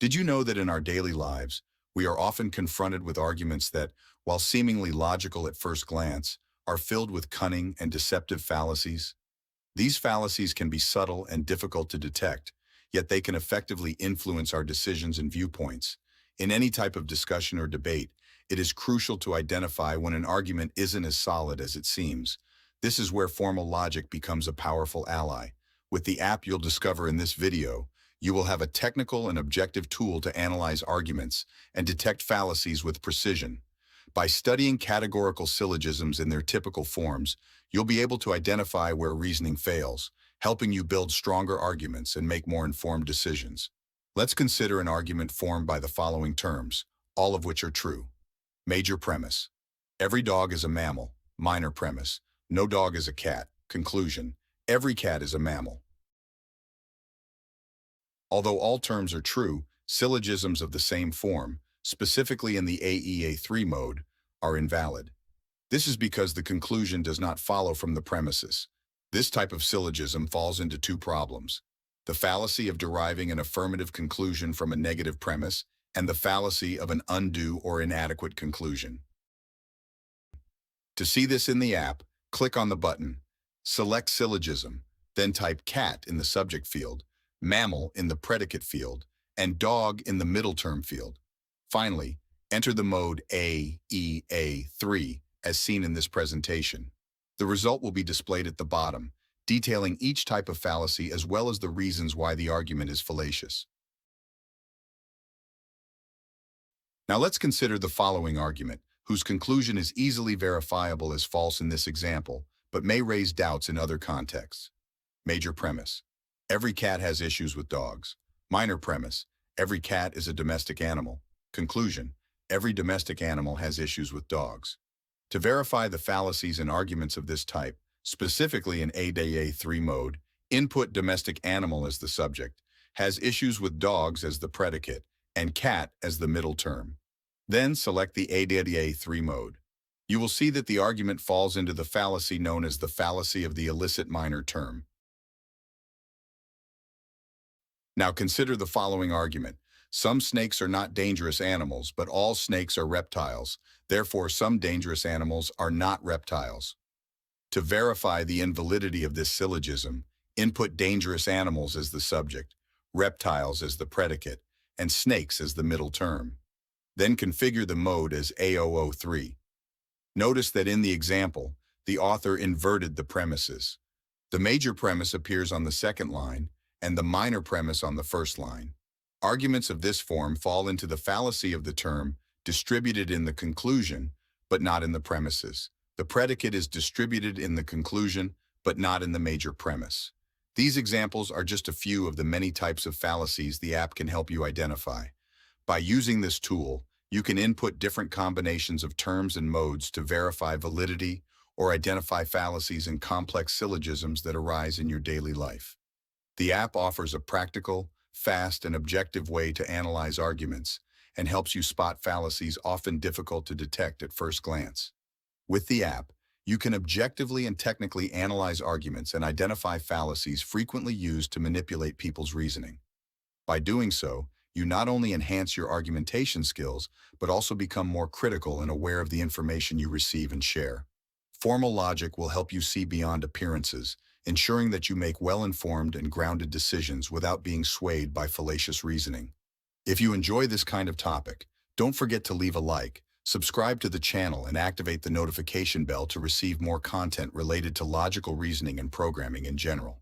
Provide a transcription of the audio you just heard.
Did you know that in our daily lives, we are often confronted with arguments that, while seemingly logical at first glance, are filled with cunning and deceptive fallacies? These fallacies can be subtle and difficult to detect, yet they can effectively influence our decisions and viewpoints. In any type of discussion or debate, it is crucial to identify when an argument isn't as solid as it seems. This is where formal logic becomes a powerful ally. With the app you'll discover in this video, you will have a technical and objective tool to analyze arguments and detect fallacies with precision. By studying categorical syllogisms in their typical forms, you'll be able to identify where reasoning fails, helping you build stronger arguments and make more informed decisions. Let's consider an argument formed by the following terms, all of which are true. Major premise: every dog is a mammal. Minor premise: no dog is a cat. Conclusion: every cat is a mammal. Although all terms are true, syllogisms of the same form, specifically in the AEA3 mode, are invalid. This is because the conclusion does not follow from the premises. This type of syllogism falls into two problems: the fallacy of deriving an affirmative conclusion from a negative premise, and the fallacy of an undue or inadequate conclusion. To see this in the app, click on the button, select Syllogism, then type cat in the subject field, mammal in the predicate field, and dog in the middle term field. Finally, enter the mode AEA3 as seen in this presentation. The result will be displayed at the bottom, detailing each type of fallacy as well as the reasons why the argument is fallacious. Now let's consider the following argument, whose conclusion is easily verifiable as false in this example, but may raise doubts in other contexts. Major premise: every cat has issues with dogs. Minor premise: every cat is a domestic animal. Conclusion: every domestic animal has issues with dogs. To verify the fallacies and arguments of this type, specifically in AEA3 mode, input domestic animal as the subject, has issues with dogs as the predicate, and cat as the middle term. Then select the AEA3 mode. You will see that the argument falls into the fallacy known as the fallacy of the illicit minor term. Now consider the following argument. Some snakes are not dangerous animals, but all snakes are reptiles. Therefore, some dangerous animals are not reptiles. To verify the invalidity of this syllogism, input dangerous animals as the subject, reptiles as the predicate, and snakes as the middle term. Then configure the mode as AEA3. Notice that in the example, the author inverted the premises. The major premise appears on the second line, and the minor premise on the first line. Arguments of this form fall into the fallacy of the term distributed in the conclusion, but not in the premises. The predicate is distributed in the conclusion, but not in the major premise. These examples are just a few of the many types of fallacies the app can help you identify. By using this tool, you can input different combinations of terms and modes to verify validity or identify fallacies and complex syllogisms that arise in your daily life. The app offers a practical, fast, and objective way to analyze arguments and helps you spot fallacies often difficult to detect at first glance. With the app, you can objectively and technically analyze arguments and identify fallacies frequently used to manipulate people's reasoning. By doing so, you not only enhance your argumentation skills, but also become more critical and aware of the information you receive and share. Formal logic will help you see beyond appearances, ensuring that you make well-informed and grounded decisions without being swayed by fallacious reasoning. If you enjoy this kind of topic, don't forget to leave a like, subscribe to the channel, and activate the notification bell to receive more content related to logical reasoning and programming in general.